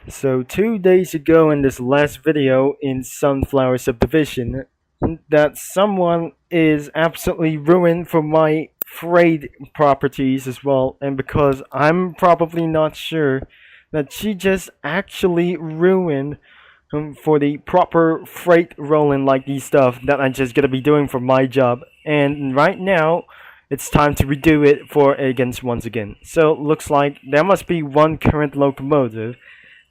So 2 days ago in this last video in Sunflower Subdivision, that someone is absolutely ruined for my freight properties as well, and because I'm probably not sure that she just actually ruined for the proper freight rolling like these stuff that I'm just gonna be doing for my job. And right now, it's time to redo it for against once again. So looks like there must be one current locomotive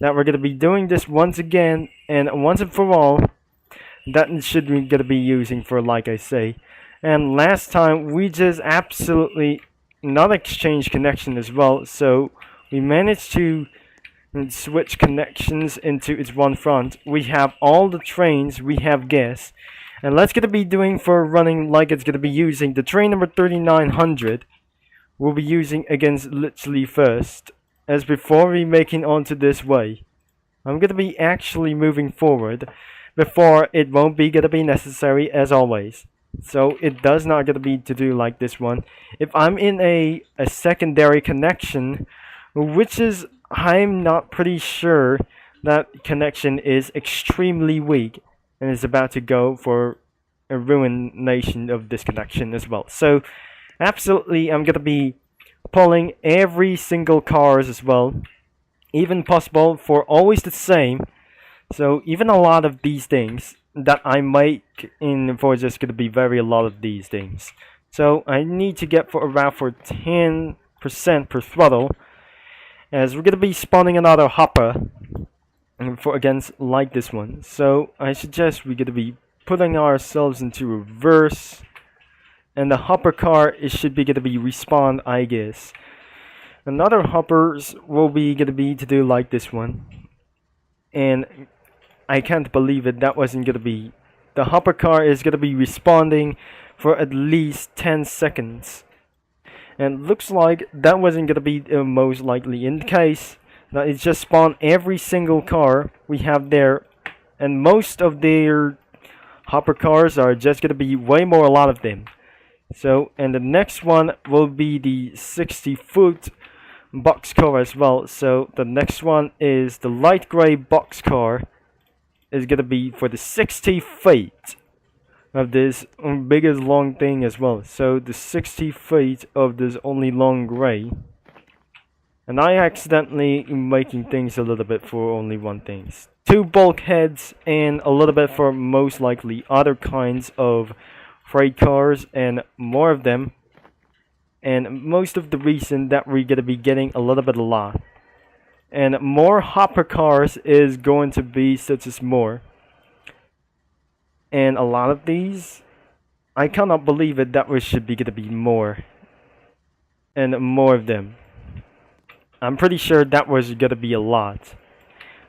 that we're gonna be doing this once again and once and for all. That should we gonna be using for like I say. And last time we just absolutely not exchange connection as well. So we managed to switch connections into its one front. We have all the trains, we have gas. And let's gonna be doing for running like it's gonna be using the train number 3900. We'll be using against literally first. As before we making onto this way. I'm gonna be actually moving forward before it won't be gonna be necessary as always. So it does not gonna be to do like this one. If I'm in a secondary connection, which is I'm not pretty sure that connection is extremely weak and is about to go for a ruination of this connection as well. So absolutely I'm gonna be pulling every single cars as well, even possible for always the same. So even a lot of these things that I make in for just gonna be very a lot of these things. So I need to get for around for 10% per throttle, as we're gonna be spawning another hopper for against like this one. So I suggest we're gonna be putting ourselves into reverse, and the hopper car it should be gonna be respawned, I guess. Another hoppers will be gonna be to do like this one, and I can't believe it. That wasn't gonna be. The hopper car is gonna be responding for at least 10 seconds. And looks like that wasn't gonna be most likely in case that it just spawned every single car we have there, and most of their hopper cars are just gonna be way more a lot of them. So and the next one will be the 60-foot boxcar as well. So the next one is the light gray boxcar is gonna be for the 60 feet of this biggest long thing as well. So the 60 feet of this only long gray. And I accidentally making things a little bit for only one thing. Two bulkheads and a little bit for most likely other kinds of freight cars and more of them. And most of the reason that we're gonna be getting a little bit a lot. And more hopper cars is going to be such as more. And a lot of these, I cannot believe it that we should be gonna be more. And more of them. I'm pretty sure that was gonna be a lot.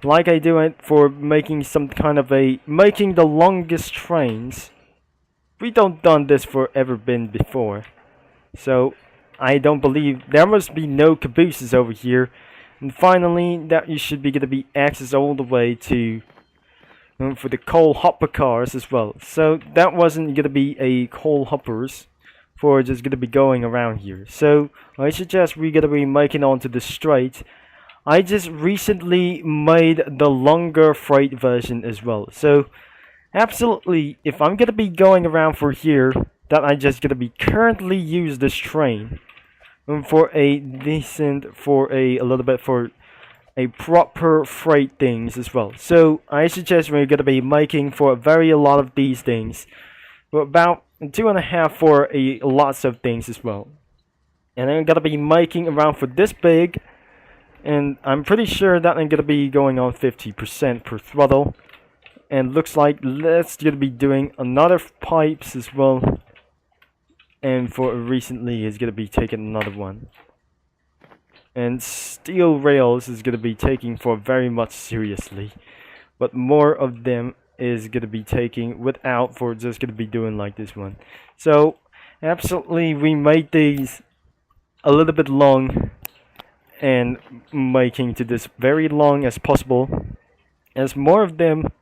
Like I do it for making some kind of making the longest trains. We don't done this for ever been before. So I don't believe there must be no cabooses over here. And finally, that you should be gonna be access all the way to for the coal hopper cars as well. So that wasn't gonna be a coal hoppers for just gonna be going around here. So I suggest we gonna be making onto the straight. I just recently made the longer freight version as well. So absolutely, if I'm gonna be going around for here, that I just gonna be currently use this train for a decent, for a little bit for a proper freight things as well. So I suggest we're gonna be making for a lot of these things, for about 2.5 for a lots of things as well. And I'm gonna be making around for this big, and I'm pretty sure that I'm gonna be going on 50% per throttle. And looks like let's gonna be doing another pipes as well. And for recently is gonna be taking another one. And steel rails is gonna be taking for very much seriously, but more of them is gonna be taking without for just gonna be doing like this one. So absolutely we made these a little bit long and making to this very long as possible, as more of them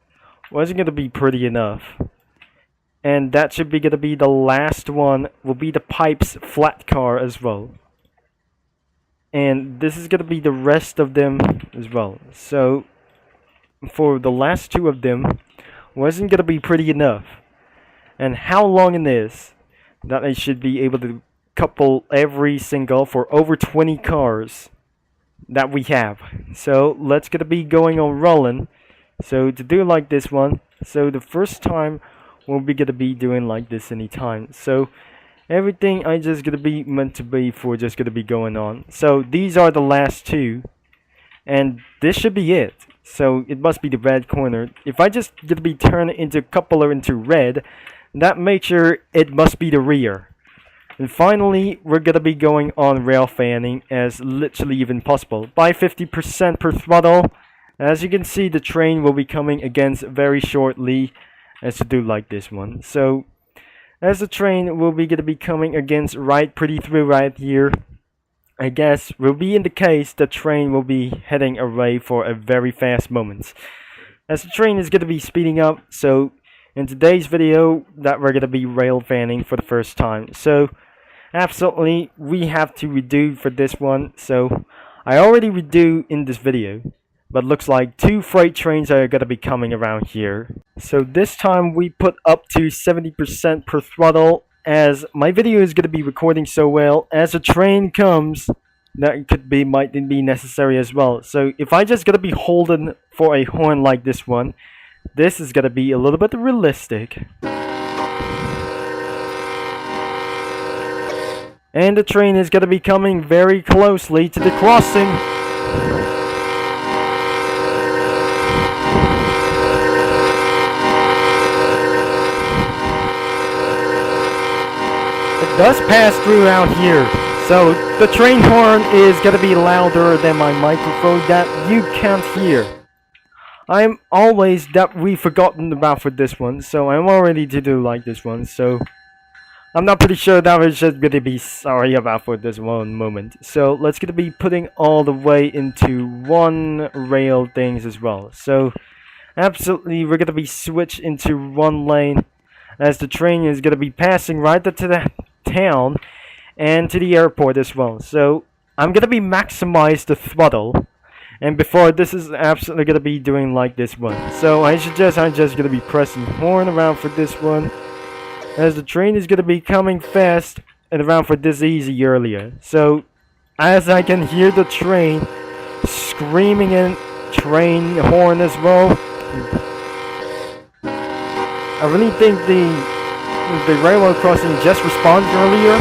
wasn't gonna be pretty enough. And that should be gonna be the last one, will be the pipes flat car as well. and this is gonna be the rest of them as well. So for the last two of them wasn't gonna be pretty enough. And how long it is that I should be able to couple every single for over 20 cars that we have. So let's gonna be going on rolling. So to do like this one, so the first time we'll be gonna be doing like this anytime. So everything I just gonna be meant to be for just gonna be going on. So these are the last two, and this should be it. So it must be the red corner. If I just gonna be turn into coupler into red, that makes sure it must be the rear. And finally, we're gonna be going on rail fanning as literally even possible by 50% per throttle. As you can see, the train will be coming against very shortly as to do like this one. So as the train will be gonna be coming against right pretty through right here, I guess will be in the case the train will be heading away for a very fast moment. As the train is gonna be speeding up, so in today's video that we're gonna be rail fanning for the first time. So absolutely we have to redo for this one. So I already redo in this video, but looks like two freight trains are gonna be coming around here. So this time we put up to 70% per throttle, as my video is gonna be recording so well. As a train comes, that might be necessary as well. So if I just gonna be holding for a horn like this one, this is gonna be a little bit realistic. And the train is gonna be coming very closely to the crossing. Does pass through out here, so the train horn is gonna be louder than my microphone that you can't hear. I'm always that we forgotten about for this one, so I'm already to do like this one. So I'm not pretty sure that was just gonna be sorry about for this one moment. So let's gonna be putting all the way into one rail things as well. So absolutely we're gonna be switched into one lane, as the train is gonna be passing right to the town and to the airport as well. So I'm gonna be maximize the throttle, and before this is absolutely gonna be doing like this one. So I suggest I'm just gonna be pressing horn around for this one, as the train is gonna be coming fast and around for this easy earlier. So as I can hear the train screaming in train horn as well, I really think the railroad crossing just responded earlier.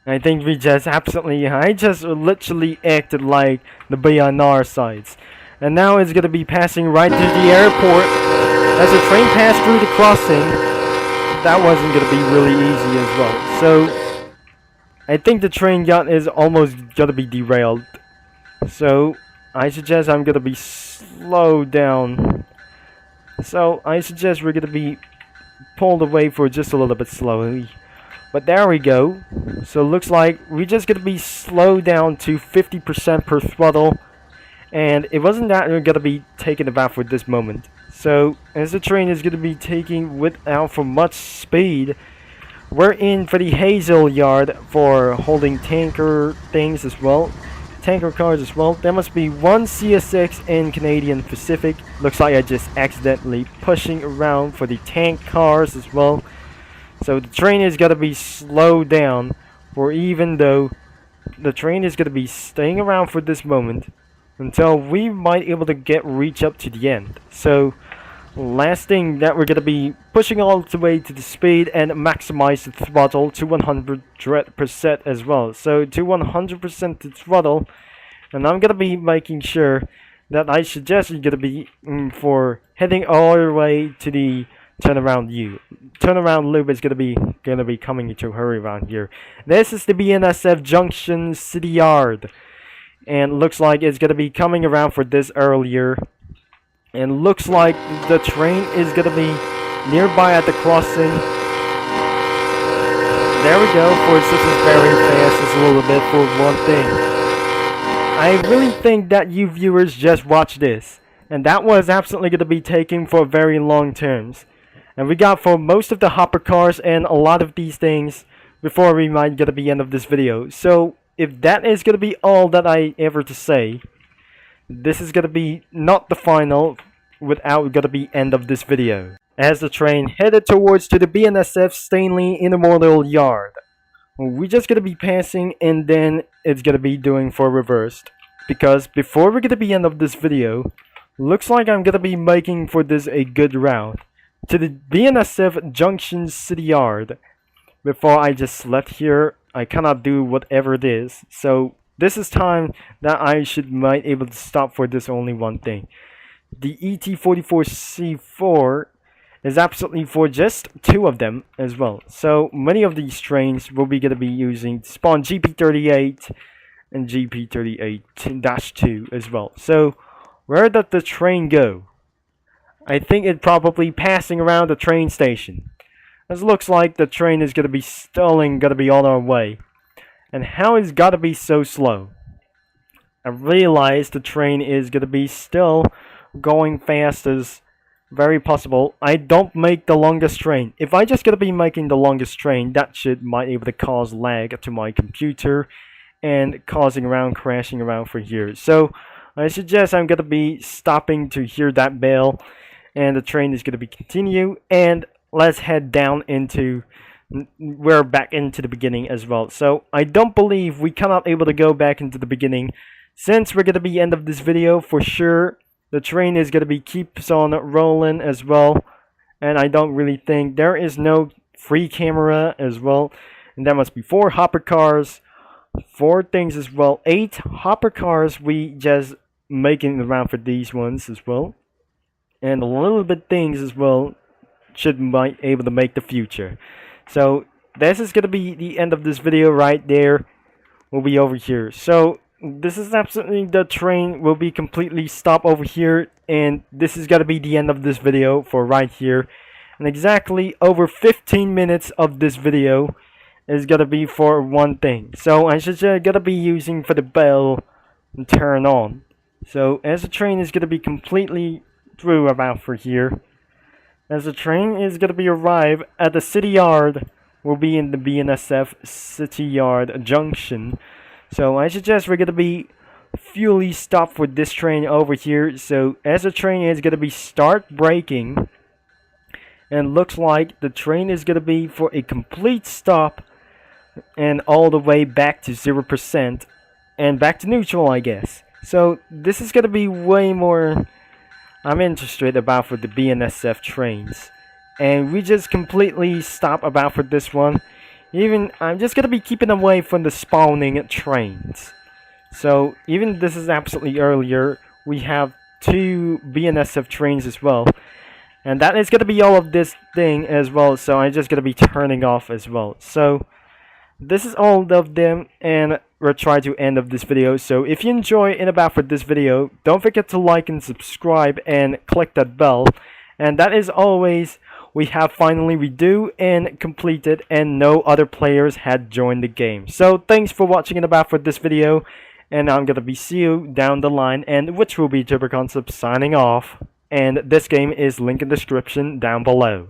I think we just I just literally acted like the BNR sides. And now it's gonna be passing right to the airport. As the train passed through the crossing, that wasn't gonna be really easy as well. So I think the train is almost gonna be derailed. So I suggest I'm gonna be slowed down. So I suggest we're gonna be pulled away for just a little bit slowly. But there we go. So looks like we're just gonna be slowed down to 50% per throttle, and it wasn't that we're gonna be taken about for this moment. So as the train is gonna be taking without for much speed, we're in for the Hazel Yard for holding tanker things as well. Tanker cars as well. There must be one CSX in Canadian Pacific. Looks like I just accidentally pushing around for the tank cars as well. So the train is gonna be slowed down, for even though the train is gonna be staying around for this moment until we might able to reach up to the end. So last thing that we're gonna be pushing all the way to the speed and maximize the throttle to 100% as well. So to 100% the throttle, and I'm gonna be making sure that I suggest you're gonna be for heading all the way to the turnaround loop is gonna be coming into a hurry around here. This is the BNSF Junction City Yard, and looks like it's gonna be coming around for this earlier. And looks like the train is gonna be nearby at the crossing. There we go. For this is very fast. It's a little bit for one thing. I really think that you viewers just watch this, and that was absolutely gonna be taken for very long terms. And we got for most of the hopper cars and a lot of these things before we might get to the end of this video. So if that is gonna be all that I ever to say, this is gonna be not the final without gonna be end of this video. As the train headed towards to the BNSF Stanley Intermodal Yard, we just gonna be passing and then it's gonna be doing for reversed. Because before we get to the end of this video, looks like I'm gonna be making for this a good route to the BNSF Junction City Yard. Before I just left here, I cannot do whatever it is. So this is time that I might able to stop for this only one thing. The ET44C4 is absolutely for just 2 of them as well. So many of these trains will be gonna be using spawn GP38 and GP38-2 as well. So where did the train go? I think it probably passing around the train station. It looks like the train is gonna be stalling, gonna be on our way. And how is gotta be so slow? I realize the train is gonna be still going fast as very possible. I don't make the longest train. If I just gonna be making the longest train, that might able to cause lag to my computer and causing around crashing around for years. So I suggest I'm gonna be stopping to hear that bell, and the train is gonna be continue, and let's head down into we're back into the beginning as well. So I don't believe we cannot able to go back into the beginning since we're gonna be end of this video for sure. The train is gonna be keeps on rolling as well, and I don't really think there is no free camera as well, and that must be 4 hopper cars, 4 things as well, 8 hopper cars we just making around for these ones as well, and a little bit things as well might able to make the future. So this is gonna be the end of this video right there. Will be over here. So this is absolutely the train will be completely stopped over here, and this is gonna be the end of this video for right here. And exactly over 15 minutes of this video is gonna be for one thing. So I should gonna be using for the bell and turn on. So as the train is gonna be completely through about for here, as the train is gonna be arrive at the city yard, will be in the BNSF City Yard Junction. So I suggest we're gonna be fully stopped for this train over here. So as the train is gonna be start braking, and looks like the train is gonna be for a complete stop and all the way back to 0% and back to neutral, I guess. So this is gonna be way more I'm interested about for the BNSF trains, and we just completely stop about for this one. Even I'm just gonna be keeping away from the spawning trains. So even this is absolutely earlier, we have 2 BNSF trains as well, and that is gonna be all of this thing as well. So I'm just gonna be turning off as well. So this is all of them, and we'll try to end of this video. So if you enjoy and about for this video, don't forget to like and subscribe and click that bell. And that is always we have finally redo and completed, and no other players had joined the game. So thanks for watching and about for this video, and I'm gonna be see you down the line, and which will be Jibber Concept signing off. And this game is link in description down below.